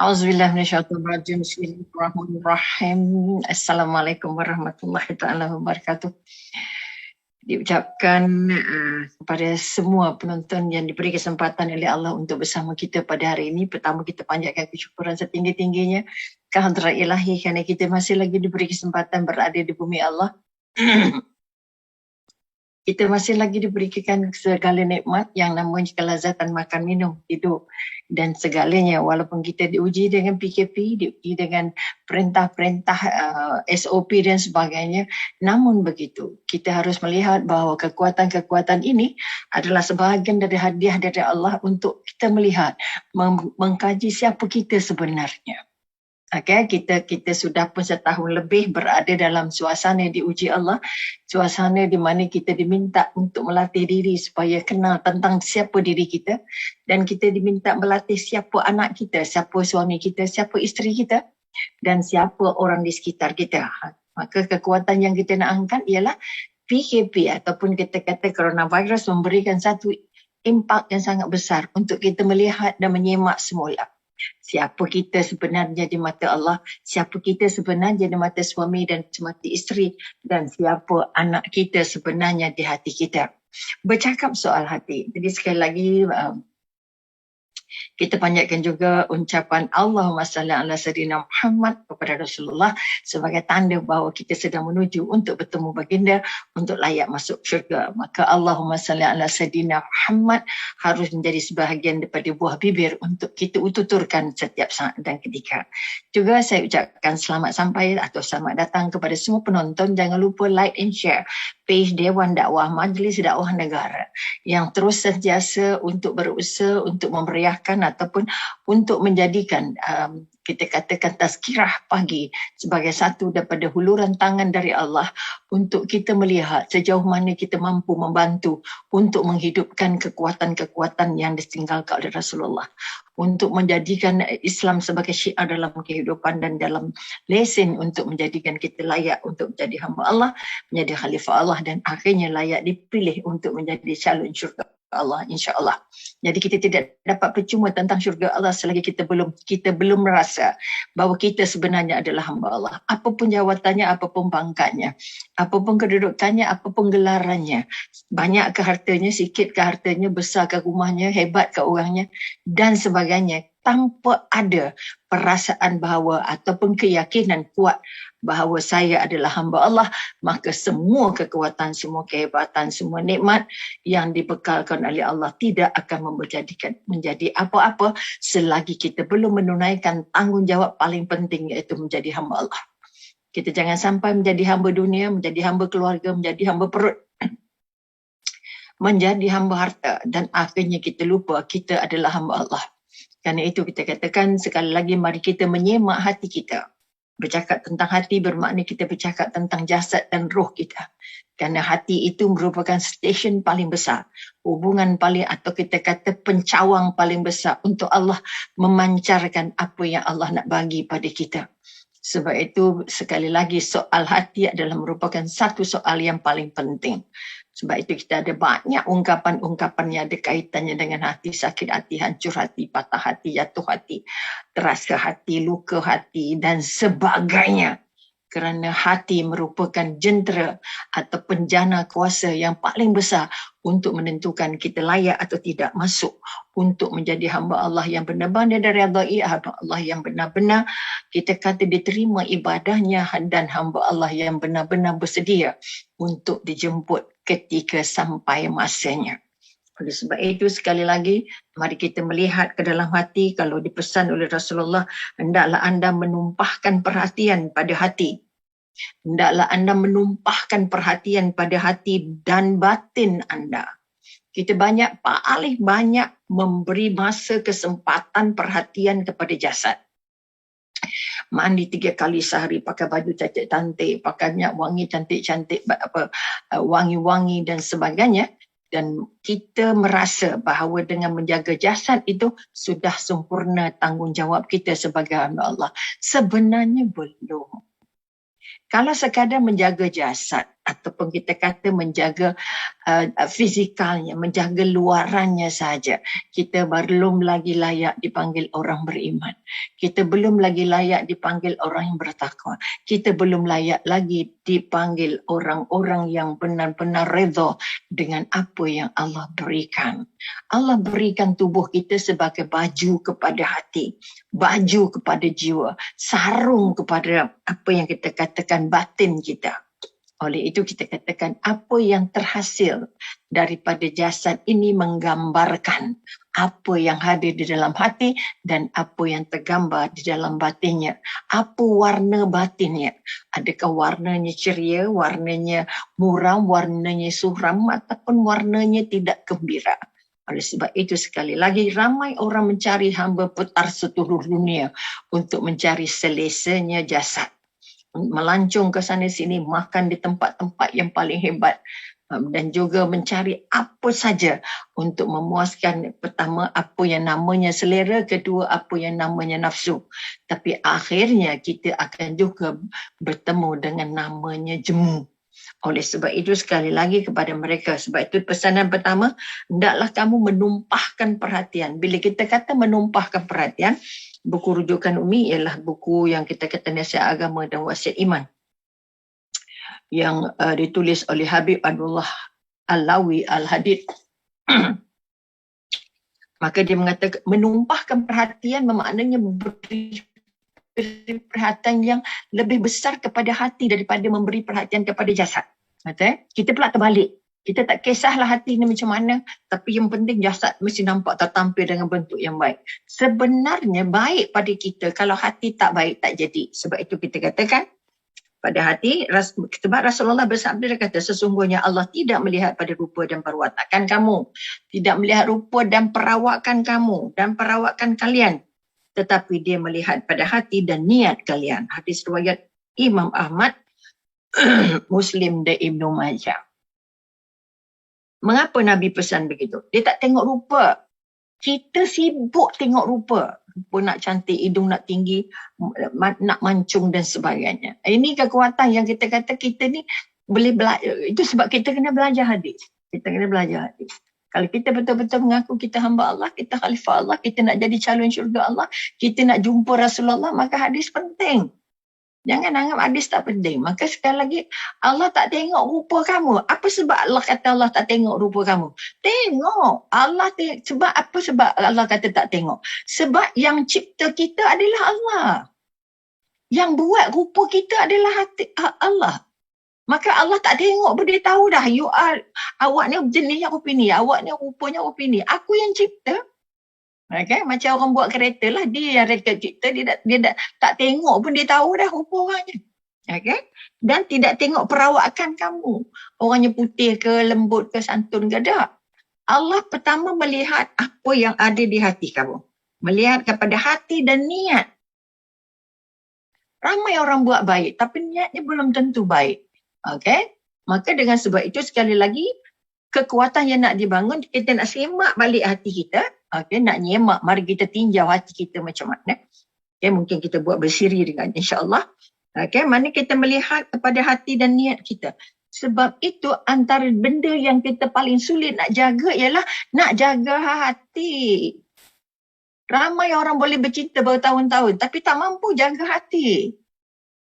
Auzubillah minasyaitonir rajim. Bismillahirrahmanirrahim. Assalamualaikum warahmatullahi taala wabarakatuh. Diucapkan kepada semua penonton yang diberi kesempatan oleh Allah untuk bersama kita pada hari ini. Pertama, kita panjatkan kesyukuran setinggi-tingginya ke hadrat Ilahi kerana kita masih lagi diberi kesempatan berada di bumi Allah. Kita masih lagi diberikan segala nikmat yang namanya kelazatan makan, minum, hidup dan segalanya. Walaupun kita diuji dengan PKP, diuji dengan perintah-perintah SOP dan sebagainya. Namun begitu, kita harus melihat bahawa kekuatan-kekuatan ini adalah sebahagian dari hadiah dari Allah untuk kita melihat, mengkaji siapa kita sebenarnya. Okay, kita sudah pun setahun lebih berada dalam suasana diuji Allah, suasana di mana kita diminta untuk melatih diri supaya kenal tentang siapa diri kita, dan kita diminta melatih siapa anak kita, siapa suami kita, siapa isteri kita, dan siapa orang di sekitar kita. Maka kekuatan yang kita nak angkat ialah PKP ataupun kita kata coronavirus memberikan satu impak yang sangat besar untuk kita melihat dan menyemak semula. Siapa kita sebenarnya di mata Allah, siapa kita sebenarnya di mata suami dan mata isteri, dan siapa anak kita sebenarnya di hati kita. Bercakap soal hati. Jadi sekali lagi kita panjatkan juga ucapan Allahumma salli ala sayyidina Muhammad kepada Rasulullah sebagai tanda bahawa kita sedang menuju untuk bertemu baginda untuk layak masuk syurga. Maka Allahumma salli ala sayyidina Muhammad harus menjadi sebahagian daripada buah bibir untuk kita tuturkan setiap saat dan ketika. Juga saya ucapkan selamat sampai atau selamat datang kepada semua penonton. Jangan lupa like and share page Dewan Dakwah Majlis Dakwah Negara yang terus sentiasa untuk berusaha untuk memeriahkan ataupun untuk menjadikan kita katakan tazkirah pagi sebagai satu daripada huluran tangan dari Allah untuk kita melihat sejauh mana kita mampu membantu untuk menghidupkan kekuatan-kekuatan yang ditinggalkan oleh Rasulullah, untuk menjadikan Islam sebagai syiar dalam kehidupan dan dalam lesen untuk menjadikan kita layak untuk menjadi hamba Allah, menjadi khalifah Allah, dan akhirnya layak dipilih untuk menjadi calon syurga Allah, insya-Allah. Jadi kita tidak dapat percuma tentang syurga Allah selagi kita belum merasa bahawa kita sebenarnya adalah hamba Allah. Apapun jawatannya, apapun pangkatnya, apapun kedudukannya, apapun gelarannya, banyak ke hartanya, sikit ke hartanya, besar ke rumahnya, hebat ke orangnya dan sebagainya, tanpa ada perasaan bahawa ataupun keyakinan kuat bahawa saya adalah hamba Allah, maka semua kekuatan, semua kehebatan, semua nikmat yang dibekalkan oleh Allah tidak akan menjadi apa-apa selagi kita belum menunaikan tanggungjawab paling penting, iaitu menjadi hamba Allah. Kita jangan sampai menjadi hamba dunia, menjadi hamba keluarga, menjadi hamba perut, menjadi hamba harta, dan akhirnya kita lupa kita adalah hamba Allah. Kerana itu kita katakan sekali lagi, mari kita menyemak hati kita. Bercakap tentang hati bermakna kita bercakap tentang jasad dan roh kita. Kerana hati itu merupakan stesen paling besar, hubungan paling atau kita kata pencawang paling besar untuk Allah memancarkan apa yang Allah nak bagi pada kita. Sebab itu sekali lagi soal hati adalah merupakan satu soal yang paling penting. Sebab itu kita ada banyak ungkapan-ungkapan yang ada kaitannya dengan hati, sakit hati, hancur hati, patah hati, jatuh hati, terasa hati, luka hati dan sebagainya. Kerana hati merupakan jentera atau penjana kuasa yang paling besar untuk menentukan kita layak atau tidak masuk untuk menjadi hamba Allah yang benar-benar diridai, hamba Allah yang benar-benar kita kata diterima ibadahnya, dan hamba Allah yang benar-benar bersedia untuk dijemput ketika sampai masanya. Oleh sebab itu sekali lagi mari kita melihat ke dalam hati. Kalau dipesan oleh Rasulullah, hendaklah anda menumpahkan perhatian pada hati. Hendaklah anda menumpahkan perhatian pada hati dan batin anda. Kita paling banyak memberi masa, kesempatan, perhatian kepada jasad. Mandi 3 kali sehari, pakai baju cantik-cantik, pakai minyak wangi cantik-cantik, wangi-wangi dan sebagainya. Dan kita merasa bahawa dengan menjaga jasad itu sudah sempurna tanggungjawab kita sebagai hamba Allah. Sebenarnya belum. Kalau sekadar menjaga jasad, ataupun kita kata menjaga fizikalnya, menjaga luarannya saja. Kita belum lagi layak dipanggil orang beriman. Kita belum lagi layak dipanggil orang yang bertakwa. Kita belum layak lagi dipanggil orang-orang yang benar-benar redha dengan apa yang Allah berikan. Allah berikan tubuh kita sebagai baju kepada hati, baju kepada jiwa, sarung kepada apa yang kita katakan batin kita. Oleh itu kita katakan apa yang terhasil daripada jasad ini menggambarkan apa yang hadir di dalam hati dan apa yang tergambar di dalam batinnya. Apa warna batinnya? Adakah warnanya ceria, warnanya muram, warnanya suram ataupun warnanya tidak gembira? Oleh sebab itu sekali lagi ramai orang mencari hamba putar seluruh dunia untuk mencari selesanya jasad. Melancong ke sana sini, makan di tempat-tempat yang paling hebat dan juga mencari apa saja untuk memuaskan pertama apa yang namanya selera, kedua apa yang namanya nafsu. Tapi akhirnya kita akan juga bertemu dengan namanya jemu. Oleh sebab itu sekali lagi kepada mereka, sebab itu pesanan pertama, hendaklah kamu menumpahkan perhatian. Bila kita kata menumpahkan perhatian, buku rujukan Umi ialah buku yang kita kata Nasihat Agama dan Wasiat Iman yang ditulis oleh Habib Abdullah Alawi Al-Hadid. Maka dia mengatakan menumpahkan perhatian bermaknanya beri perhatian yang lebih besar kepada hati daripada memberi perhatian kepada jasad. Kita pula terbalik. Kita tak kisahlah hati ni macam mana, tapi yang penting jasad mesti nampak tertampil dengan bentuk yang baik. Sebenarnya baik pada kita, kalau hati tak baik tak jadi. Sebab itu kita katakan pada hati, sebab Rasulullah bersabda, dia kata sesungguhnya Allah tidak melihat pada rupa dan perwatakan kamu, tidak melihat rupa dan perawakan kamu dan perawakan kalian, tetapi dia melihat pada hati dan niat kalian. Hadis riwayat Imam Ahmad, Muslim dan Ibnu Majah. Mengapa Nabi pesan begitu? Dia tak tengok rupa. Kita sibuk tengok rupa. Rupa nak cantik, hidung nak tinggi, nak mancung dan sebagainya. Ini kekuatan yang kita kata kita ni boleh belajar. Itu sebab kita kena belajar hadis. Kita kena belajar hadis. Kalau kita betul-betul mengaku kita hamba Allah, kita khalifah Allah, kita nak jadi calon syurga Allah, kita nak jumpa Rasulullah, maka hadis penting. Jangan anggap hadis tak penting. Maka sekali lagi, Allah tak tengok rupa kamu. Apa sebab Allah kata Allah tak tengok rupa kamu? Tengok. Sebab apa sebab Allah kata tak tengok? Sebab yang cipta kita adalah Allah. Yang buat rupa kita adalah Allah. Maka Allah tak tengok pun dia tahu dah. Awak ni jenisnya rupa ni. Awak ni rupanya rupa ni. Aku yang cipta. Okay? Macam orang buat kereta lah, dia yang reka kita, dia tak tengok pun dia tahu dah rupa orangnya. Okay? Dan tidak tengok perawakan kamu. Orangnya putih ke, lembut ke, santun ke, tak. Allah pertama melihat apa yang ada di hati kamu. Melihat kepada hati dan niat. Ramai orang buat baik, tapi niatnya belum tentu baik. Okay? Maka dengan sebab itu sekali lagi, kekuatan yang nak dibangun, kita nak semak balik hati kita. Okay, nak nyemak, mari kita tinjau hati kita macam mana. Okay, mungkin kita buat bersiri dengan insya-Allah. Okay, mana kita melihat kepada hati dan niat kita. Sebab itu antara benda yang kita paling sulit nak jaga ialah nak jaga hati. Ramai orang boleh bercinta bertahun-tahun tapi tak mampu jaga hati.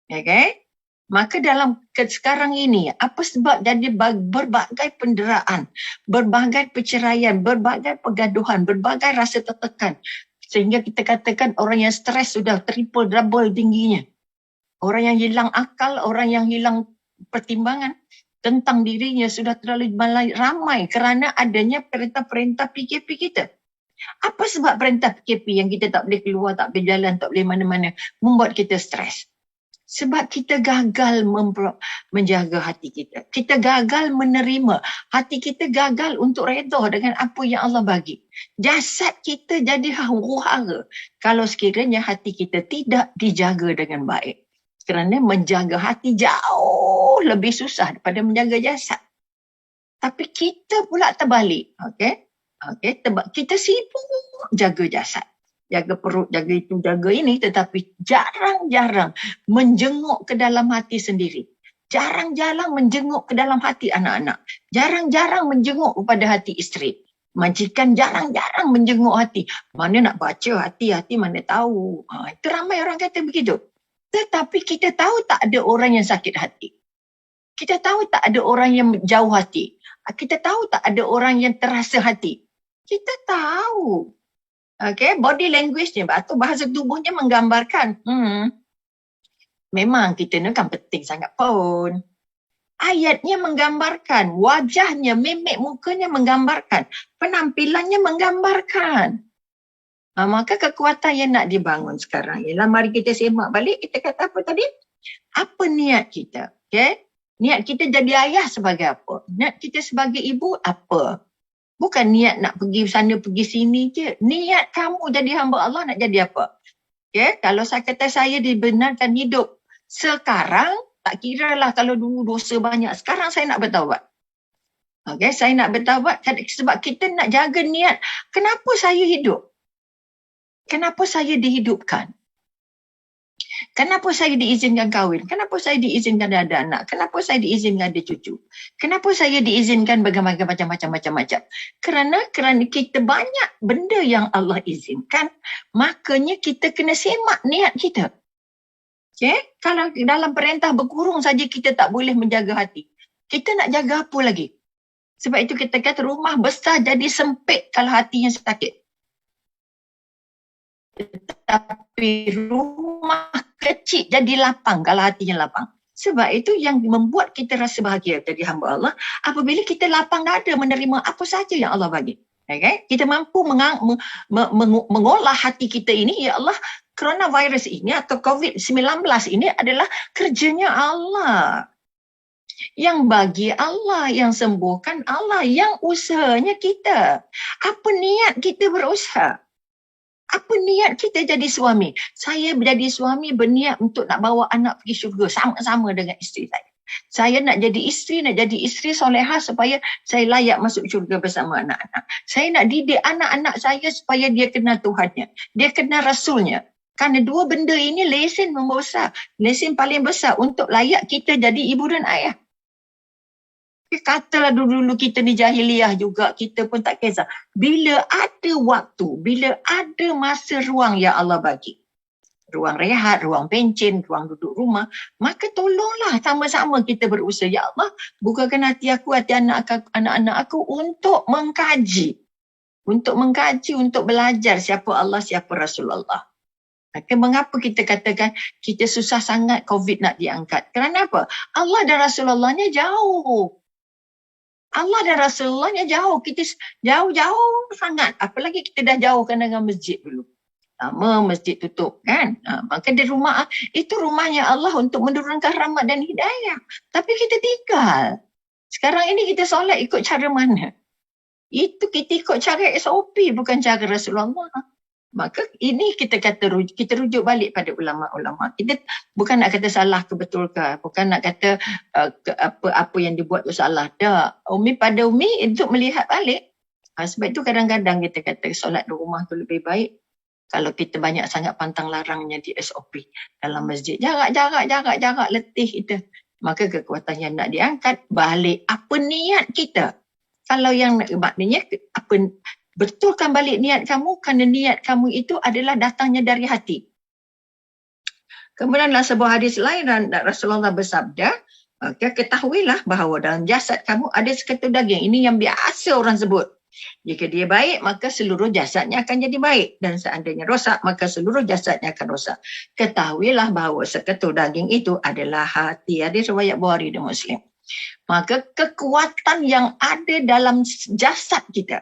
Okay? Maka dalam sekarang ini, apa sebab jadi berbagai penderaan, berbagai perceraian, berbagai pergaduhan, berbagai rasa tertekan. Sehingga kita katakan orang yang stres sudah triple double tingginya. Orang yang hilang akal, orang yang hilang pertimbangan tentang dirinya sudah terlalu ramai kerana adanya perintah-perintah PKP kita. Apa sebab perintah PKP yang kita tak boleh keluar, tak boleh jalan, tak boleh mana-mana membuat kita stres? Sebab kita gagal menjaga hati kita. Kita gagal menerima. Hati kita gagal untuk redha dengan apa yang Allah bagi. Jasad kita jadi huru-hara kalau sekiranya hati kita tidak dijaga dengan baik. Kerana menjaga hati jauh lebih susah daripada menjaga jasad. Tapi kita pula terbalik. Okay? Kita sibuk jaga jasad. Jaga perut, jaga itu, jaga ini, tetapi jarang-jarang menjenguk ke dalam hati sendiri. jarang-jarang menjenguk ke dalam hati anak-anak. Jarang-jarang menjenguk kepada hati isteri. Majikan jarang-jarang menjenguk hati. Mana nak baca hati-hati mana tahu. Itu ramai orang kata begitu. Tetapi kita tahu tak ada orang yang sakit hati. Kita tahu tak ada orang yang jauh hati. Kita tahu tak ada orang yang terasa hati. Kita tahu. Okay, body language-nya atau bahasa tubuhnya menggambarkan. Memang kita ni kan penting sangat pun. Ayatnya menggambarkan, wajahnya, mimik mukanya menggambarkan, penampilannya menggambarkan. Maka kekuatan yang nak dibangun sekarang ialah mari kita semak balik, kita kata apa tadi? Apa niat kita? Okay? Niat kita jadi ayah sebagai apa? Niat kita sebagai ibu apa? Bukan niat nak pergi sana pergi sini je. Niat kamu jadi hamba Allah nak jadi apa? Okay? Kalau saya kata saya dibenarkan hidup sekarang, tak kira lah kalau dulu dosa banyak. Sekarang saya nak bertaubat. Okay, saya nak bertaubat sebab kita nak jaga niat. Kenapa saya hidup? Kenapa saya dihidupkan? Kenapa saya diizinkan kahwin? Kenapa saya diizinkan ada anak? Kenapa saya diizinkan ada cucu? Kenapa saya diizinkan berbagai macam-macam? Kerana kita banyak benda yang Allah izinkan, makanya kita kena semak niat kita. Okay? Kalau dalam perintah berkurung saja kita tak boleh menjaga hati. Kita nak jaga apa lagi? Sebab itu kita kata rumah besar jadi sempit kalau hatinya sakit. Tapi rumah kecil jadi lapang kalau hatinya lapang. Sebab itu yang membuat kita rasa bahagia jadi hamba Allah apabila kita lapang dada menerima apa saja yang Allah bagi. Okay? Kita mampu mengolah hati kita ini, ya Allah, coronavirus ini atau COVID-19 ini adalah kerjanya Allah. Yang bagi Allah, yang sembuhkan Allah, yang usahanya kita. Apa niat kita berusaha? Apa niat kita jadi suami? Saya jadi suami berniat untuk nak bawa anak pergi syurga sama-sama dengan isteri saya. Saya nak jadi isteri solehah supaya saya layak masuk syurga bersama anak-anak. Saya nak didik anak-anak saya supaya dia kenal Tuhannya. Dia kenal Rasulnya. Kerana dua benda ini lesen membesar. Lesen paling besar untuk layak kita jadi ibu dan ayah. Katalah dulu-dulu kita ni jahiliah juga, kita pun tak kisah. Bila ada waktu, bila ada masa ruang yang Allah bagi. Ruang rehat, ruang pencen, ruang duduk rumah. Maka tolonglah sama-sama kita berusaha. Ya Allah, bukakan hati aku, hati anak-anak aku untuk mengkaji. Untuk mengkaji, untuk belajar siapa Allah, siapa Rasulullah. Maka mengapa kita katakan kita susah sangat COVID nak diangkat? Kerana apa? Allah dan Rasulullahnya jauh. Allah dan Rasulullahnya jauh. Kita jauh-jauh sangat. Apalagi kita dah jauhkan dengan masjid dulu. Lama masjid tutup kan. Maka di rumah, itu rumahnya Allah untuk menurunkan rahmat dan hidayah. Tapi kita tinggal. Sekarang ini kita solat ikut cara mana? Itu kita ikut cara SOP, bukan cara Rasulullah. Maka ini kita rujuk balik pada ulama-ulama. Kita bukan nak kata salah ke betul ke, bukan nak kata apa yang dibuat tu salah. Dah, pada Umi untuk melihat balik. Sebab itu kadang-kadang kita kata solat di rumah tu lebih baik. Kalau kita banyak sangat pantang larangnya di SOP dalam masjid. Jarak, letih kita. Maka kekuatan yang nak diangkat balik. Apa niat kita? Kalau yang maknanya betulkan balik niat kamu, kerana niat kamu itu adalah datangnya dari hati. Kemudian dalam sebuah hadis lain Rasulullah bersabda, ketahuilah bahawa dalam jasad kamu ada seketul daging. Ini yang biasa orang sebut. Jika dia baik, maka seluruh jasadnya akan jadi baik. Dan seandainya rosak, maka seluruh jasadnya akan rosak. Ketahuilah bahawa seketul daging itu adalah hati. Hadis riwayat Bukhari dan Muslim. Maka kekuatan yang ada dalam jasad kita,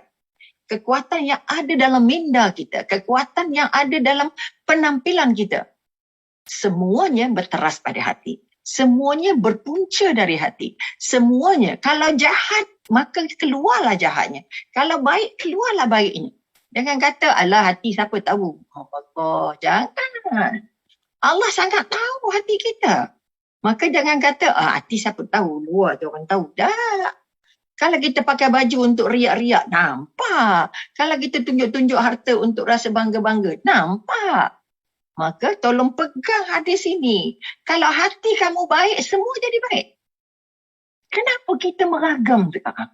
kekuatan yang ada dalam minda kita, kekuatan yang ada dalam penampilan kita, semuanya berteras pada hati. Semuanya berpunca dari hati. Semuanya. Kalau jahat, maka keluarlah jahatnya. Kalau baik, keluarlah baiknya. Jangan kata, alah hati siapa tahu. Oh Allah, jangan. Allah sangat tahu hati kita. Maka jangan kata, hati siapa tahu. Luar je orang tahu. Dah. Kalau kita pakai baju untuk riak-riak, nampak. Kalau kita tunjuk-tunjuk harta untuk rasa bangga-bangga, nampak. Maka tolong pegang hadis ini. Kalau hati kamu baik, semua jadi baik. Kenapa kita meragam sekarang?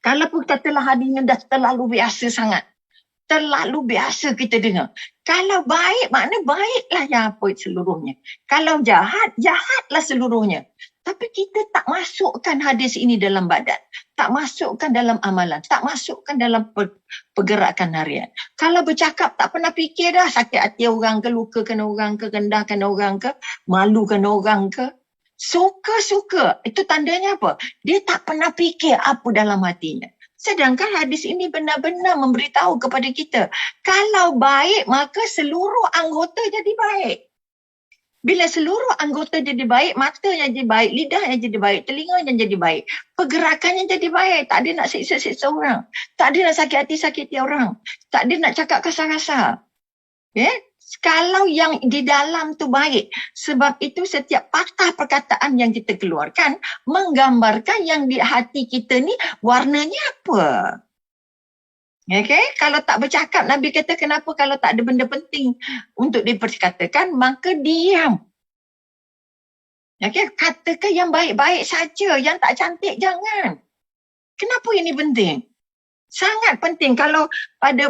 Kalau pun katalah hadisnya dah terlalu biasa sangat. Terlalu biasa kita dengar. Kalau baik, makna baiklah yang apa seluruhnya. Kalau jahat, jahatlah seluruhnya. Tapi kita tak masukkan hadis ini dalam badan. Tak masukkan dalam amalan. Tak masukkan dalam pergerakan harian. Kalau bercakap tak pernah fikir dah sakit hati orang ke, luka kena orang ke, rendah kena orang ke, malu kena orang ke. Suka-suka. Itu tandanya apa? Dia tak pernah fikir apa dalam hatinya. Sedangkan hadis ini benar-benar memberitahu kepada kita, kalau baik, maka seluruh anggota jadi baik. Bila seluruh anggota jadi baik, matanya jadi baik, lidahnya jadi baik, telinganya jadi baik, pergerakannya jadi baik. Tak ada nak siksa-siksa orang. Tak ada nak sakit hati-sakiti orang. Tak ada nak cakap kasar-kasar. Kalau yang di dalam tu baik, sebab itu setiap patah perkataan yang kita keluarkan menggambarkan yang di hati kita ni warnanya apa. Okay? Kalau tak bercakap, Nabi kata kenapa kalau tak ada benda penting untuk diperkatakan, maka diam. Okay? Katakan yang baik-baik saja, yang tak cantik jangan. Kenapa ini penting? Sangat penting kalau pada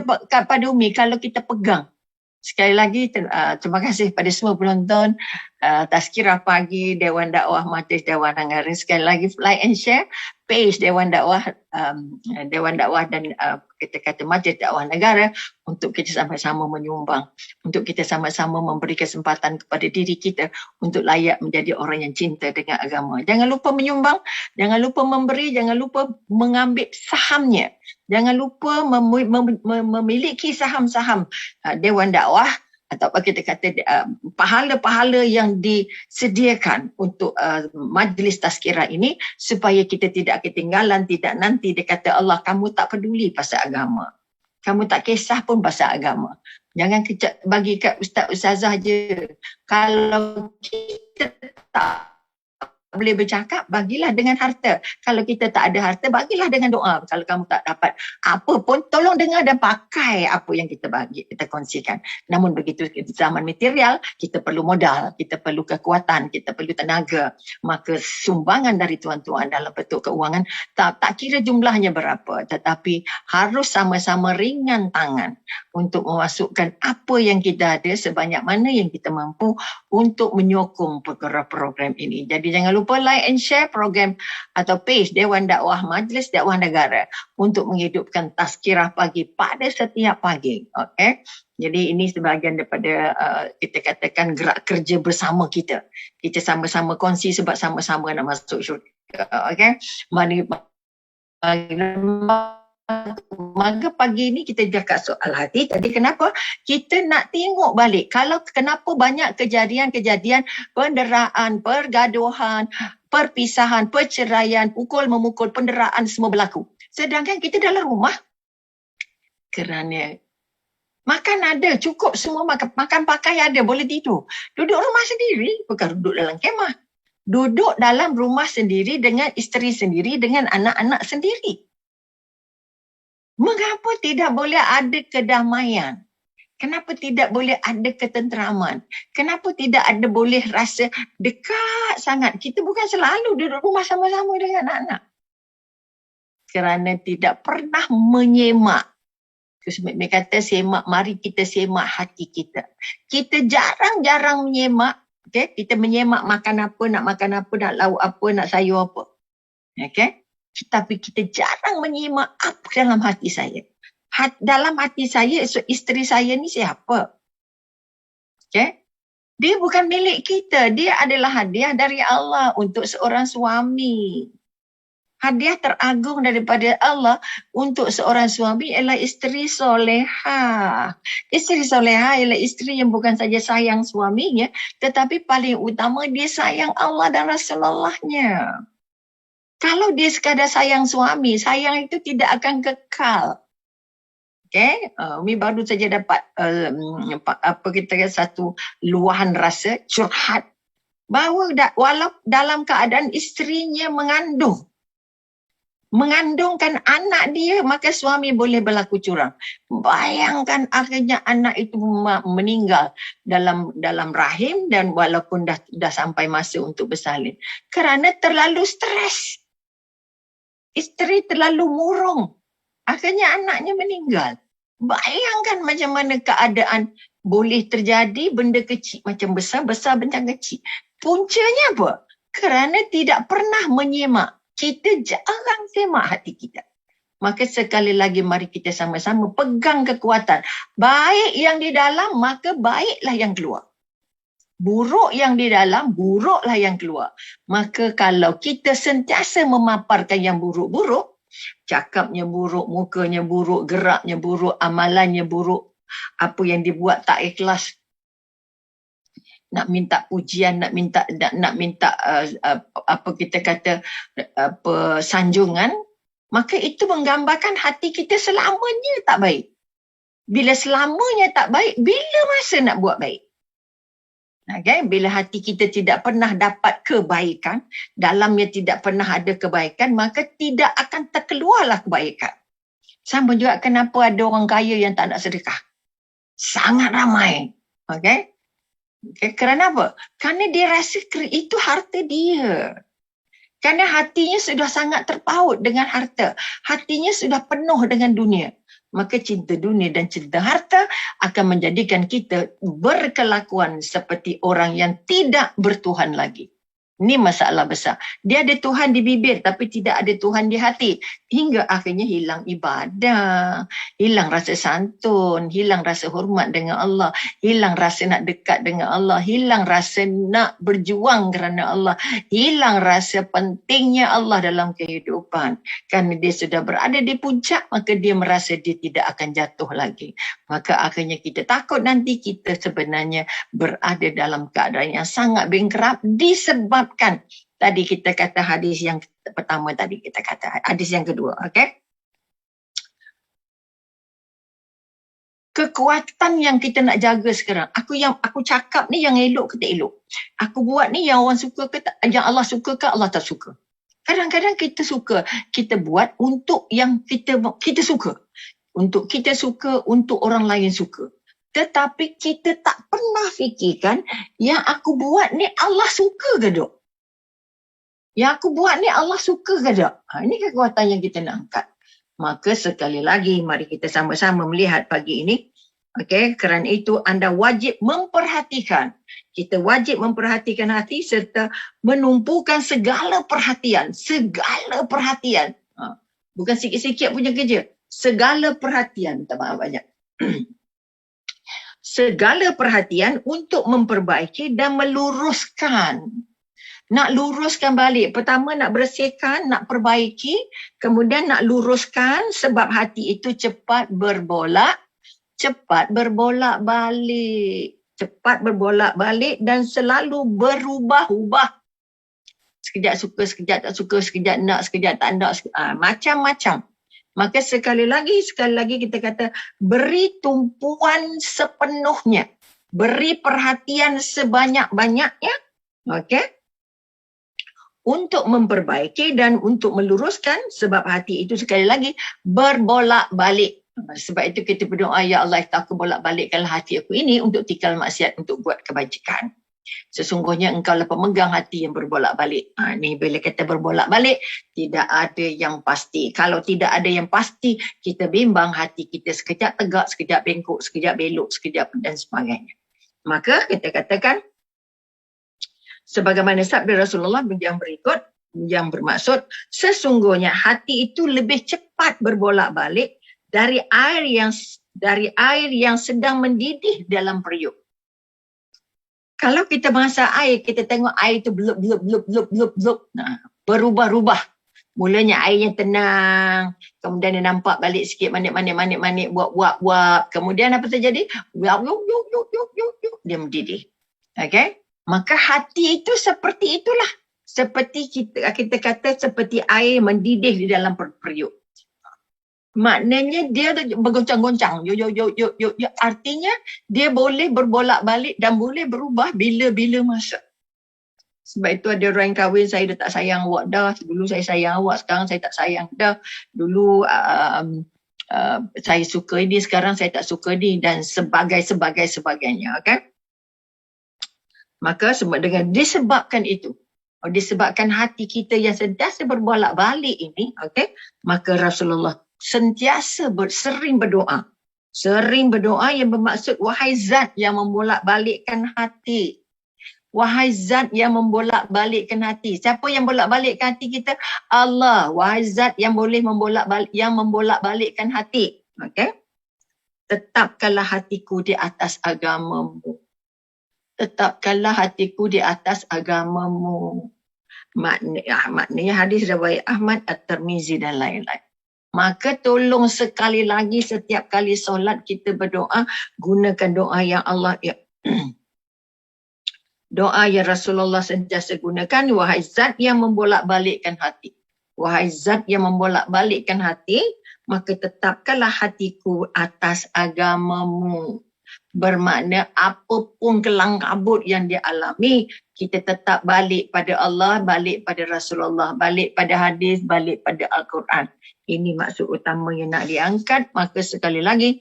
Umi, kalau kita pegang. Sekali lagi, terima kasih pada semua penonton Tazkirah Pagi, Dewan Dakwah Majlis Dewan Negara. Sekali lagi, like and share page Dewan Dakwah dan kita kata Majlis Dakwah Negara untuk kita sama-sama menyumbang, untuk kita sama-sama memberi kesempatan kepada diri kita untuk layak menjadi orang yang cinta dengan agama. Jangan lupa menyumbang, jangan lupa memberi, jangan lupa mengambil sahamnya. Jangan lupa memiliki saham-saham Dewan Dakwah atau apa kita kata pahala-pahala yang disediakan untuk majlis tazkirah ini supaya kita tidak ketinggalan, tidak nanti dia kata Allah kamu tak peduli pasal agama. Kamu tak kisah pun pasal agama. Jangan bagi kat ustaz-ustazah je. Kalau kita tak boleh bercakap, bagilah dengan harta. Kalau kita tak ada harta, bagilah dengan doa. Kalau kamu tak dapat apa pun, tolong dengar dan pakai apa yang kita bagi, kita kongsikan. Namun begitu zaman material, kita perlu modal, kita perlu kekuatan, kita perlu tenaga. Maka sumbangan dari tuan-tuan dalam bentuk keuangan, tak kira jumlahnya berapa, tetapi harus sama-sama ringan tangan untuk memasukkan apa yang kita ada sebanyak mana yang kita mampu untuk menyokong program ini. Jadi jangan lupa like and share program atau page Dewan Dakwah Majlis Dakwah Negara untuk menghidupkan Tazkirah Pagi pada setiap pagi. Okay? Jadi ini sebahagian daripada kita katakan gerak kerja bersama kita. Kita sama-sama kongsi sebab sama-sama nak masuk syurga. Okay? Maka pagi ni kita cakap soal hati. Tadi kenapa? Kita nak tengok balik. Kalau kenapa banyak kejadian-kejadian penderaan, pergaduhan, perpisahan, perceraian, pukul-memukul, penderaan semua berlaku. Sedangkan kita dalam rumah, kerana makan ada, cukup semua makan pakai ada, boleh tidur. Duduk rumah sendiri, bukan duduk dalam kemah. Duduk dalam rumah sendiri dengan isteri sendiri, dengan anak-anak sendiri. Mengapa tidak boleh ada kedamaian? Kenapa tidak boleh ada ketenteraman? Kenapa tidak ada boleh rasa dekat sangat? Kita bukan selalu duduk rumah sama-sama dengan anak-anak. Kerana tidak pernah menyemak. Mereka kata semak, mari kita semak hati kita. Kita jarang-jarang menyemak. Okay? Kita menyemak makan apa, nak lauk apa, nak sayur apa. Okay? Tapi kita jarang menyimak apa dalam hati saya. Dalam hati saya, isteri saya ni siapa? Okay? Dia bukan milik kita. Dia adalah hadiah dari Allah untuk seorang suami. Hadiah teragung daripada Allah untuk seorang suami ialah isteri soleha. Isteri soleha ialah isteri yang bukan saja sayang suaminya, tetapi paling utama dia sayang Allah dan Rasulullah-Nya. Kalau dia sekadar sayang suami, sayang itu tidak akan kekal. Okay? Umi baru saja dapat apa kita kata satu luahan rasa, curhat. Bahawa walau dalam keadaan isterinya mengandung. mengandungkan anak dia, maka suami boleh berlaku curang. Bayangkan akhirnya anak itu meninggal dalam rahim, dan walaupun dah sampai masa untuk bersalin. Kerana terlalu stres. Isteri terlalu murung. Akhirnya anaknya meninggal. Bayangkan macam mana keadaan boleh terjadi benda kecil macam besar, besar macam kecil. Puncanya apa? Kerana tidak pernah menyemak. Kita jarang semak hati kita. Maka sekali lagi mari kita sama-sama pegang kekuatan. Baik yang di dalam, maka baiklah yang keluar. Buruk yang di dalam, buruklah yang keluar. Maka kalau kita sentiasa memaparkan yang buruk-buruk, cakapnya buruk, mukanya buruk, geraknya buruk, amalannya buruk, apa yang dibuat tak ikhlas, nak minta pujian, nak minta apa kita kata sanjungan, maka itu menggambarkan hati kita selamanya tak baik. Bila selamanya tak baik, bila masa nak buat baik? Okay? Bila hati kita tidak pernah dapat kebaikan, dalamnya tidak pernah ada kebaikan, maka tidak akan terkeluarlah kebaikan. Sama juga kenapa ada orang kaya yang tak nak sedekah. Sangat ramai. Okay? Kerana apa? Kerana dia rasa itu harta dia. Kerana hatinya sudah sangat terpaut dengan harta. Hatinya sudah penuh dengan dunia. Maka cinta dunia dan cinta harta akan menjadikan kita berkelakuan seperti orang yang tidak bertuhan lagi. Ini masalah besar. Dia ada Tuhan di bibir tapi tidak ada Tuhan di hati. Hingga akhirnya hilang ibadah, hilang rasa santun, hilang rasa hormat dengan Allah, hilang rasa nak dekat dengan Allah, hilang rasa nak berjuang kerana Allah, hilang rasa pentingnya Allah dalam kehidupan. Kerana dia sudah berada di puncak, maka dia merasa dia tidak akan jatuh lagi. Maka akhirnya kita takut nanti kita sebenarnya berada dalam keadaan yang sangat bengkerap disebabkan tadi kita kata hadis yang pertama, tadi kita kata hadis yang kedua, okey? Kekuatan yang kita nak jaga sekarang. Aku cakap ni yang elok ke tak elok? Aku buat ni yang orang suka ke tak, yang Allah suka ke Allah tak suka? Kadang-kadang kita suka, kita buat untuk yang kita suka. Untuk kita suka, untuk orang lain suka. Tetapi kita tak pernah fikirkan yang aku buat ni Allah suka ke tak? Yang aku buat ni Allah suka ke tak? Ini kekuatan yang kita nak angkat. Maka sekali lagi mari kita sama-sama melihat pagi ini. Okey, kerana itu anda wajib memperhatikan. Kita wajib memperhatikan hati serta menumpukan segala perhatian. Segala perhatian. Bukan sikit-sikit punya kerja. Segala perhatian. Minta maaf banyak. Segala perhatian untuk memperbaiki dan meluruskan. Nak luruskan balik. Pertama nak bersihkan, nak perbaiki. Kemudian nak luruskan sebab hati itu cepat berbolak balik. Cepat berbolak balik dan selalu berubah-ubah. Sekejap suka, sekejap tak suka, sekejap nak, sekejap tak nak. Macam-macam. Maka sekali lagi kita kata beri tumpuan sepenuhnya. Beri perhatian sebanyak-banyaknya. Okey? Untuk memperbaiki dan untuk meluruskan sebab hati itu sekali lagi berbolak-balik. Sebab itu kita berdoa, ya Allah, aku bolak-balikkanlah hati aku ini untuk tikal maksiat, untuk buat kebajikan. Sesungguhnya engkau lah pemegang hati yang berbolak-balik. Ni bila kata berbolak-balik, tidak ada yang pasti. Kalau tidak ada yang pasti, kita bimbang hati kita sekejap tegak, sekejap bengkok, sekejap belok, sekejap dan sebagainya. Maka kita katakan, sebagaimana sabda Rasulullah yang berikut, yang bermaksud, sesungguhnya hati itu lebih cepat berbolak-balik dari air yang sedang mendidih dalam periuk. Kalau kita masak air, kita tengok air itu blub. Nah, berubah-ubah. Mulanya airnya tenang, kemudian dia nampak balik sikit manik, buat. Kemudian apa terjadi? Dia mendidih. Okey? Maka hati itu seperti itulah. Seperti kita kata seperti air mendidih di dalam periuk. Maknanya dia bergoncang-goncang. Artinya dia boleh berbolak-balik dan boleh berubah bila-bila masa. Sebab itu ada orang yang kahwin, saya dah tak sayang awak dah. Dulu saya sayang awak, sekarang saya tak sayang dah. Dulu saya suka ini, sekarang saya tak suka ini, dan sebagainya. Okay? Maka dengan disebabkan itu, disebabkan hati kita yang sentiasa berbolak-balik ini, okay? Maka Rasulullah sentiasa sering berdoa. Sering berdoa yang bermaksud, wahai zat yang membolak-balikkan hati. Wahai zat yang membolak-balikkan hati. Siapa yang bolak-balikkan hati kita? Allah. Wahai zat yang boleh membolak-balikkan hati. Okay? Tetapkanlah hatiku di atas agamamu. Tetapkanlah hatiku di atas agamamu. Maknanya hadis riwayat Ahmad, At-Tirmizi dan lain-lain. Maka tolong sekali lagi setiap kali solat kita berdoa, gunakan doa yang Allah doa yang Rasulullah sentiasa gunakan, wahai zat yang membolak-balikkan hati. Wahai zat yang membolak-balikkan hati, maka tetapkanlah hatiku atas agamamu. Bermakna apapun kelang kabut yang dia alami, kita tetap balik pada Allah, balik pada Rasulullah, balik pada hadis, balik pada Al-Quran. Ini maksud utama yang nak diangkat. Maka sekali lagi,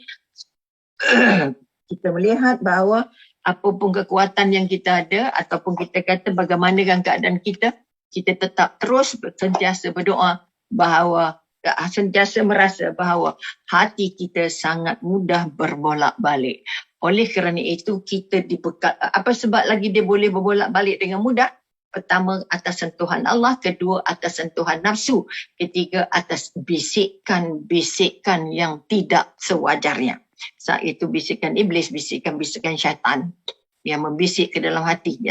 kita melihat bahawa apapun kekuatan yang kita ada, ataupun kita kata bagaimana dengan keadaan kita, kita tetap terus sentiasa berdoa bahawa, sentiasa merasa bahawa hati kita sangat mudah berbolak-balik. Oleh kerana itu kita dibekal, apa sebab lagi dia boleh berbolak-balik dengan mudah? Pertama, atas sentuhan Allah. Kedua, atas sentuhan nafsu. Ketiga, atas bisikan-bisikan yang tidak sewajarnya. Saat itu bisikan iblis, bisikan syaitan yang membisik ke dalam hati.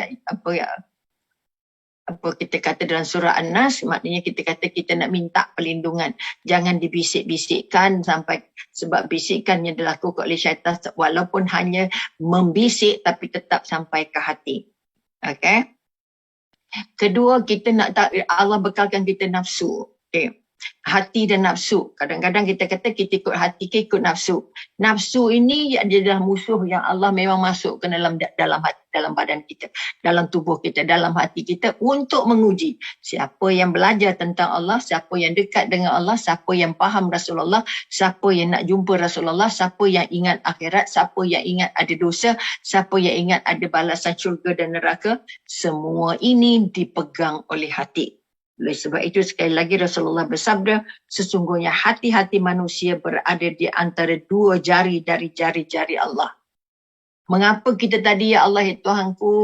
Apa kita kata dalam surah An-Nas, maknanya kita kata kita nak minta perlindungan. Jangan dibisik-bisikkan sampai, sebab bisikan yang dilakukan oleh syaitan walaupun hanya membisik tapi tetap sampai ke hati. Okay? Kedua, kita nak Allah bekalkan kita nafsu. Okay. Hati dan nafsu. Kadang-kadang kita kata kita ikut hati, kita ikut nafsu. Nafsu ini adalah musuh yang Allah memang masuk ke dalam hati, dalam badan kita, dalam tubuh kita, dalam hati kita untuk menguji siapa yang belajar tentang Allah, siapa yang dekat dengan Allah, siapa yang faham Rasulullah, siapa yang nak jumpa Rasulullah, siapa yang ingat akhirat, siapa yang ingat ada dosa, siapa yang ingat ada balasan syurga dan neraka. Semua ini dipegang oleh hati. Oleh sebab itu sekali lagi Rasulullah bersabda, sesungguhnya hati-hati manusia berada di antara dua jari dari jari-jari Allah. Mengapa kita tadi, ya Allah ya Tuhanku?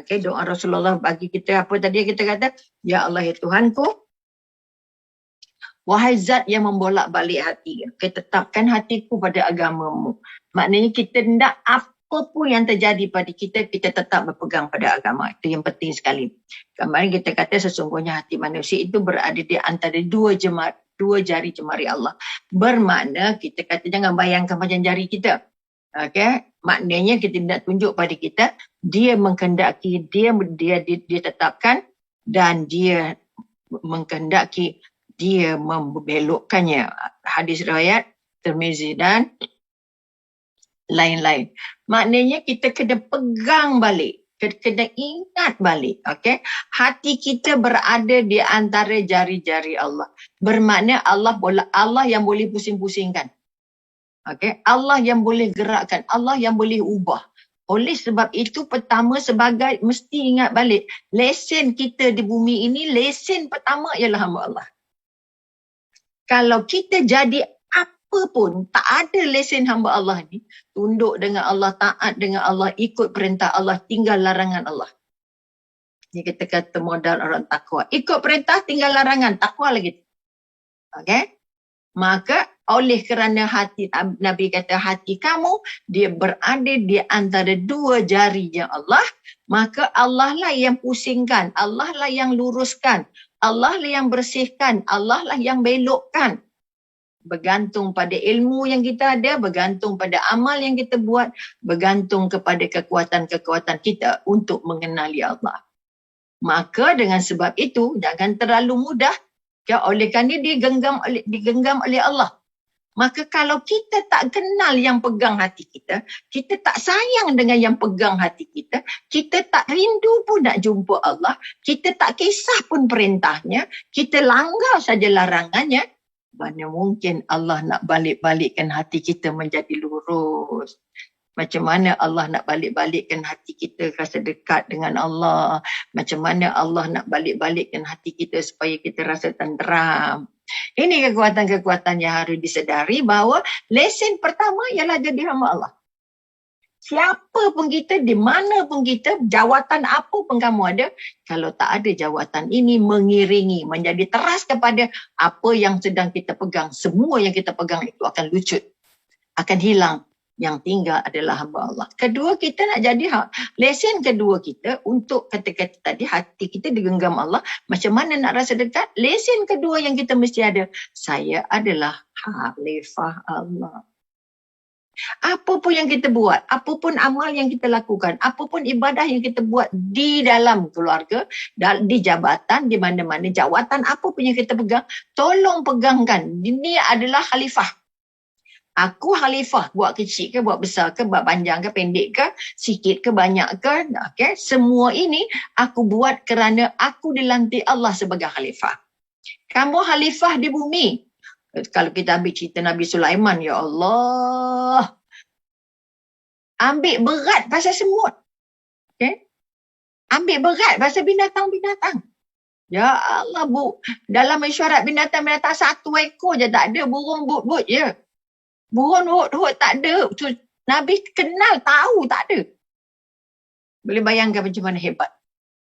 Okay, doa Rasulullah bagi kita apa tadi kita kata? Ya Allah ya Tuhanku, wahai zat yang membolak-balik hati, tetapkan hatiku pada agamamu. Maknanya kita tidak apapun yang terjadi pada kita, kita tetap berpegang pada agama. Itu yang penting sekali. Kemarin kita kata sesungguhnya hati manusia itu berada di antara dua jari jemari Allah. Bermakna kita kata jangan bayangkan macam jari kita. Okay? Maknanya kita tidak tunjuk pada kita, dia menghendaki, dia tetapkan, dan dia menghendaki, dia membelokkannya. Hadis riwayat Tirmizi dan lain-lain. Maknanya kita kena pegang balik, kena ingat balik. Okay? Hati kita berada di antara jari-jari Allah. Bermakna Allah yang boleh pusing-pusingkan. Okay? Allah yang boleh gerakkan, Allah yang boleh ubah. Oleh sebab itu pertama sebagai mesti ingat balik, lesen kita di bumi ini, lesen pertama ialah hamba Allah. Kalau kita jadi apa pun, tak ada lesen hamba Allah ni, tunduk dengan Allah, taat dengan Allah, ikut perintah Allah, tinggal larangan Allah. Ini kita kata modal orang takwa. Ikut perintah, tinggal larangan, takwa lagi. Okay? Maka oleh kerana hati, Nabi kata hati kamu, dia berada di antara dua jari yang Allah, maka Allah lah yang pusingkan, Allah lah yang luruskan, Allah lah yang bersihkan, Allah lah yang belokkan. Bergantung pada ilmu yang kita ada, bergantung pada amal yang kita buat, bergantung kepada kekuatan-kekuatan kita untuk mengenali Allah. Maka dengan sebab itu, jangan terlalu mudah. Oleh kerana digenggam oleh Allah. Maka kalau kita tak kenal yang pegang hati kita, kita tak sayang dengan yang pegang hati kita tak rindu pun nak jumpa Allah, kita tak kisah pun perintahnya, kita langgar saja larangannya, mana mungkin Allah nak balik-balikkan hati kita menjadi lurus. Macam mana Allah nak balik-balikkan hati kita rasa dekat dengan Allah. Macam mana Allah nak balik-balikkan hati kita supaya kita rasa tenteram. Ini kekuatan-kekuatan yang harus disedari bahawa lesen pertama ialah jadi hamba Allah. Siapa pun kita, di mana pun kita, jawatan apa pun kamu ada, kalau tak ada jawatan ini mengiringi, menjadi teras kepada apa yang sedang kita pegang, semua yang kita pegang itu akan lucut, akan hilang. Yang tinggal adalah hamba Allah. Kedua, kita nak jadi lesen kedua kita untuk kata-kata tadi, hati kita digenggam Allah. Macam mana nak rasa dekat? Lesen kedua yang kita mesti ada. Saya adalah khalifah Allah. Apa pun yang kita buat, apapun amal yang kita lakukan, apapun ibadah yang kita buat di dalam keluarga, di jabatan, di mana-mana, jawatan apa pun yang kita pegang, tolong pegangkan. Ini adalah khalifah. Aku khalifah, buat kecil ke, buat besar ke, buat panjang ke, pendek ke, sikit ke, banyak ke, okay? Semua ini aku buat kerana aku dilantik Allah sebagai khalifah. Kamu khalifah di bumi. Kalau kita ambil cerita Nabi Sulaiman, ya Allah, ambil berat pasal semut. Okay? Ambil berat pasal binatang-binatang. Ya Allah, dalam mesyuarat binatang-binatang satu ekor je tak ada, burung but-but je. Burung hut-hut tak ada. Nabi kenal, tahu tak ada. Boleh bayangkan macam mana hebat.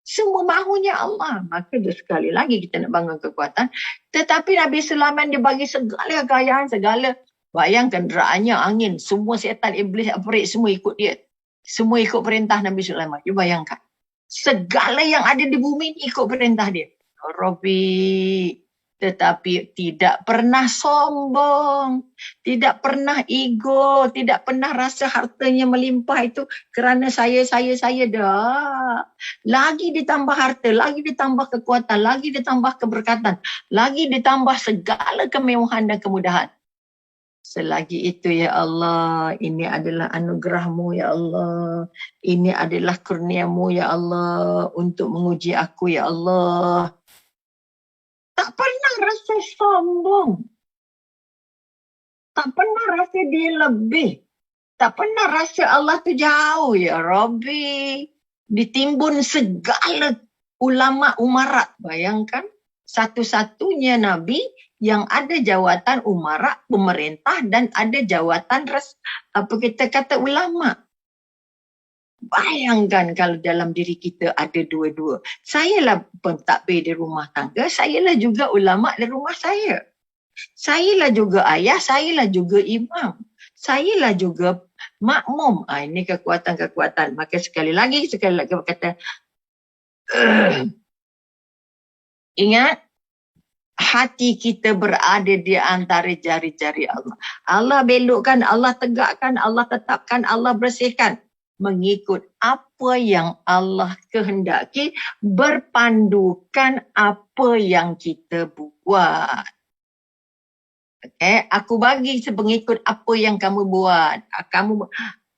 Semua mahunya Allah. Maka sekali lagi kita nak bangun kekuatan. Tetapi Nabi Sulaiman dia bagi segala kekayaan, segala. Bayangkan deraannya, angin, semua setan, iblis, afrit, semua ikut dia. Semua ikut perintah Nabi Sulaiman. You bayangkan. Segala yang ada di bumi ni ikut perintah dia. Rabbi. Tetapi tidak pernah sombong, tidak pernah ego, tidak pernah rasa hartanya melimpah itu kerana saya dah. Lagi ditambah harta, lagi ditambah kekuatan, lagi ditambah keberkatan, lagi ditambah segala kemewahan dan kemudahan. Selagi itu ya Allah, ini adalah anugerah-Mu ya Allah, ini adalah kurnia-Mu ya Allah untuk menguji aku ya Allah. Tak pernah rasa sombong. Tak pernah rasa dia lebih. Tak pernah rasa Allah tu jauh ya Rabbi. Ditimbun segala ulama umarat. Bayangkan satu-satunya Nabi yang ada jawatan umarat, pemerintah dan ada jawatan kita kata ulama. Bayangkan kalau dalam diri kita ada dua-dua. Sayalah pentadbir di rumah tangga, sayalah juga ulama di rumah saya. Sayalah juga ayah, sayalah juga imam. Sayalah juga makmum. Ini kekuatan-kekuatan. Maka sekali lagi berkata, ingat, hati kita berada di antara jari-jari Allah. Allah belokkan, Allah tegakkan, Allah tetapkan, Allah bersihkan. Mengikut apa yang Allah kehendaki, berpandukan apa yang kita buat. Okay? Aku bagi sepengikut apa yang kamu buat.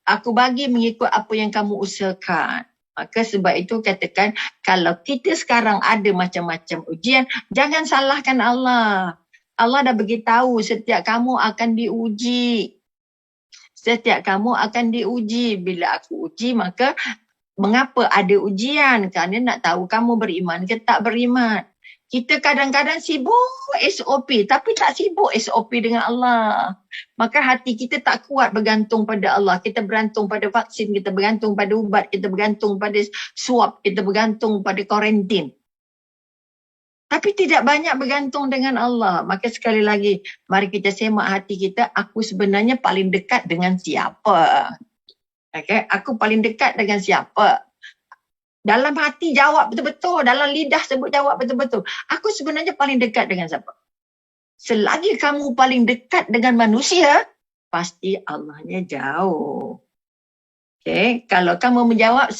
Aku bagi mengikut apa yang kamu usahakan. Maka sebab itu katakan, kalau kita sekarang ada macam-macam ujian, jangan salahkan Allah. Allah dah beritahu setiap kamu akan diuji. Setiap kamu akan diuji. Bila aku uji, maka mengapa ada ujian? Kerana nak tahu kamu beriman ke tak beriman. Kita kadang-kadang sibuk SOP, tapi tak sibuk SOP dengan Allah. Maka hati kita tak kuat bergantung pada Allah. Kita bergantung pada vaksin, kita bergantung pada ubat, kita bergantung pada swab, kita bergantung pada karantin. Tapi tidak banyak bergantung dengan Allah. Maka sekali lagi, mari kita semak hati kita, aku sebenarnya paling dekat dengan siapa? Okay? Aku paling dekat dengan siapa? Dalam hati jawab betul-betul, dalam lidah sebut jawab betul-betul. Aku sebenarnya paling dekat dengan siapa? Selagi kamu paling dekat dengan manusia, pasti Allahnya jauh. Okay? Kalau kamu menjawab,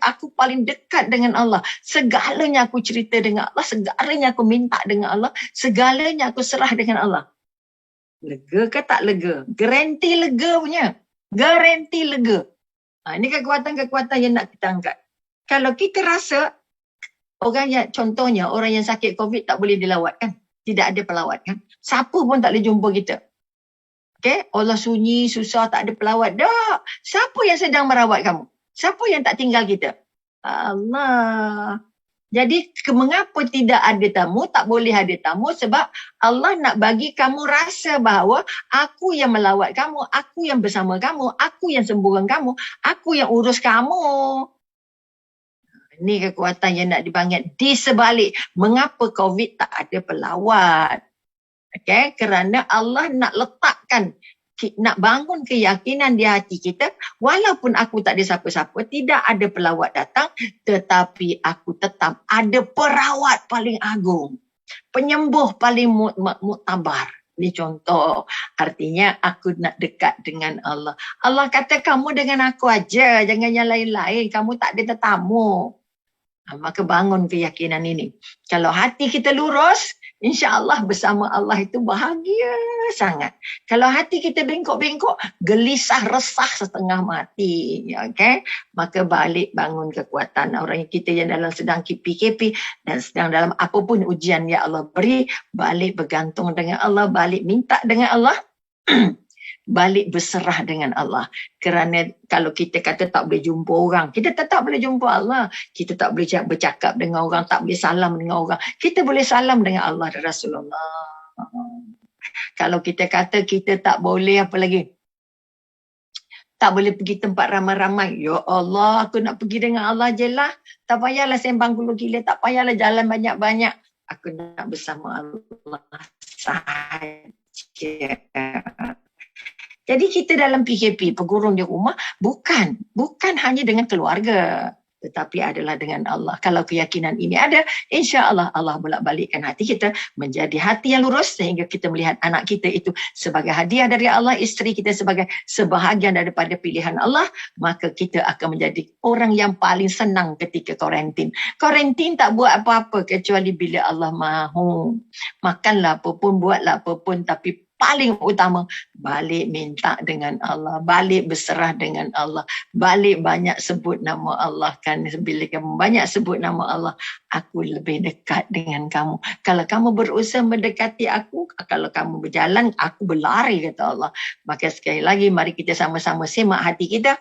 aku paling dekat dengan Allah. Segalanya aku cerita dengan Allah, segalanya aku minta dengan Allah, segalanya aku serah dengan Allah. Lega ke tak lega? Garanti lega punya. Garanti lega. Ini kekuatan-kekuatan yang nak kita angkat. Kalau kita rasa, orang yang contohnya, orang yang sakit COVID tak boleh dilawat kan? Tidak ada pelawat kan? Siapa pun tak boleh jumpa kita. Okay? Allah sunyi, susah, tak ada pelawat. Dah. Siapa yang sedang merawat kamu? Siapa yang tak tinggal kita? Allah. Jadi mengapa tidak ada tamu, tak boleh ada tamu? Sebab Allah nak bagi kamu rasa bahawa aku yang melawat kamu, aku yang bersama kamu, aku yang sembuhkan kamu, aku yang urus kamu. Ini kekuatan yang nak dibangun. Di sebalik, mengapa COVID tak ada pelawat? Okay? Kerana Allah nak letakkan, nak bangun keyakinan di hati kita, walaupun aku tak ada siapa-siapa, tidak ada pelawat datang, tetapi aku tetap ada perawat paling agung, penyembuh paling muktabar. Ini contoh, artinya aku nak dekat dengan Allah. Allah kata kamu dengan aku aja, jangan yang lain-lain, kamu tak ada tetamu. Maka bangun keyakinan ini. Kalau hati kita lurus, insya-Allah bersama Allah itu bahagia sangat. Kalau hati kita bengkok-bengkok, gelisah, resah setengah mati. Okay? Maka balik bangun kekuatan. Orang kita yang dalam sedang PKP dan sedang dalam apapun ujian yang Allah beri, balik bergantung dengan Allah, balik minta dengan Allah. Balik berserah dengan Allah. Kerana kalau kita kata tak boleh jumpa orang, kita tetap boleh jumpa Allah. Kita tak boleh bercakap dengan orang, tak boleh salam dengan orang. Kita boleh salam dengan Allah dan Rasulullah. Kalau kita kata kita tak boleh apa lagi? Tak boleh pergi tempat ramai-ramai. Ya Allah, aku nak pergi dengan Allah je lah. Tak payahlah sembang gulu gila, tak payahlah jalan banyak-banyak. Aku nak bersama Allah sahaja. Jadi kita dalam PKP, pegurung di rumah, bukan hanya dengan keluarga, tetapi adalah dengan Allah. Kalau keyakinan ini ada, insya-Allah Allah bolak-balikkan hati kita menjadi hati yang lurus sehingga kita melihat anak kita itu sebagai hadiah dari Allah, isteri kita sebagai sebahagian daripada pilihan Allah, maka kita akan menjadi orang yang paling senang ketika karantin. Karantin tak buat apa-apa kecuali bila Allah mahu. Makanlah apa pun, buatlah apa pun, tapi paling utama, balik minta dengan Allah, balik berserah dengan Allah, balik banyak sebut nama Allah. Kan bila kamu banyak sebut nama Allah, aku lebih dekat dengan kamu. Kalau kamu berusaha mendekati aku, kalau kamu berjalan, aku berlari, kata Allah. Maka sekali lagi, mari kita sama-sama semak hati kita.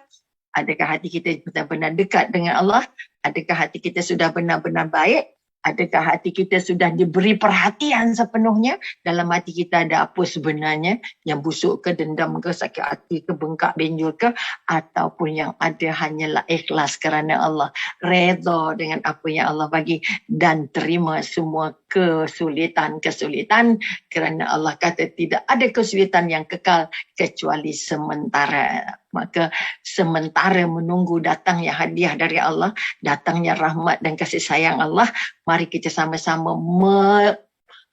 Adakah hati kita benar-benar dekat dengan Allah? Adakah hati kita sudah benar-benar baik? Adakah hati kita sudah diberi perhatian sepenuhnya? Dalam hati kita ada apa sebenarnya? Yang busuk ke, dendam ke, sakit hati ke, bengkak benjol ke? Ataupun yang ada hanyalah ikhlas kerana Allah, redha dengan apa yang Allah bagi dan terima semua kesulitan-kesulitan kerana Allah kata tidak ada kesulitan yang kekal kecuali sementara. Maka sementara menunggu datangnya hadiah dari Allah, datangnya rahmat dan kasih sayang Allah, mari kita sama-sama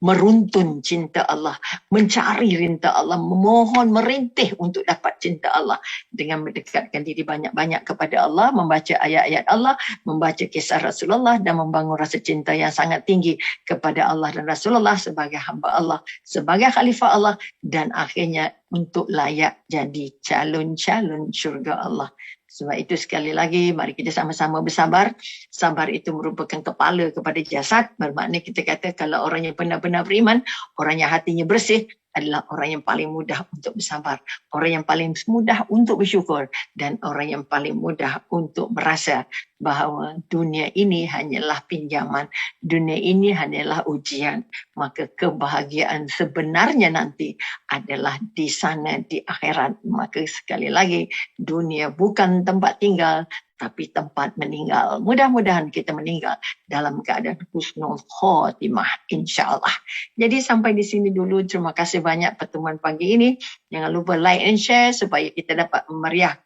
meruntun cinta Allah, mencari rinta Allah, memohon, merintih untuk dapat cinta Allah dengan mendekatkan diri banyak-banyak kepada Allah, membaca ayat-ayat Allah, membaca kisah Rasulullah dan membangun rasa cinta yang sangat tinggi kepada Allah dan Rasulullah sebagai hamba Allah, sebagai khalifah Allah, dan akhirnya untuk layak jadi calon-calon syurga Allah. Sebab itu sekali lagi, mari kita sama-sama bersabar. Sabar itu merupakan kepala kepada jasad. Bermakna kita kata kalau orang yang benar-benar beriman, orang yang hatinya bersih, adalah orang yang paling mudah untuk bersabar. Orang yang paling mudah untuk bersyukur. Dan orang yang paling mudah untuk merasa bahawa dunia ini hanyalah pinjaman. Dunia ini hanyalah ujian. Maka kebahagiaan sebenarnya nanti adalah di sana, di akhirat. Maka sekali lagi, dunia bukan tempat tinggal, tapi tempat meninggal. Mudah-mudahan kita meninggal dalam keadaan husnul khotimah, insya-Allah. Jadi sampai di sini dulu. Terima kasih banyak pertemuan pagi ini. Jangan lupa like and share supaya kita dapat meriah,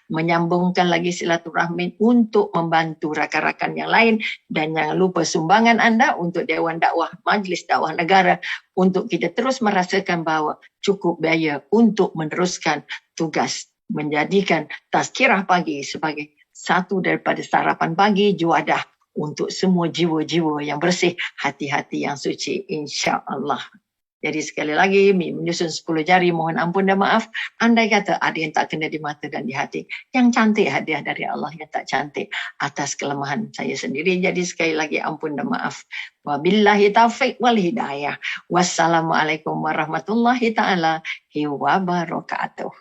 menyambungkan lagi silaturahmi untuk membantu rakan-rakan yang lain. Dan jangan lupa sumbangan anda untuk Dewan Dakwah Majlis Dakwah Negara untuk kita terus merasakan bahawa cukup biaya untuk meneruskan tugas menjadikan Tazkirah Pagi sebagai satu daripada sarapan pagi juadah untuk semua jiwa-jiwa yang bersih, hati-hati yang suci, insya-Allah. Jadi sekali lagi, menyusun 10 jari, mohon ampun dan maaf. Andai kata ada yang tak kena di mata dan di hati. Yang cantik hadiah dari Allah, yang tak cantik atas kelemahan saya sendiri. Jadi sekali lagi ampun dan maaf. Wabillahi taufiq wal hidayah. Wassalamualaikum warahmatullahi ta'ala wabarakatuh.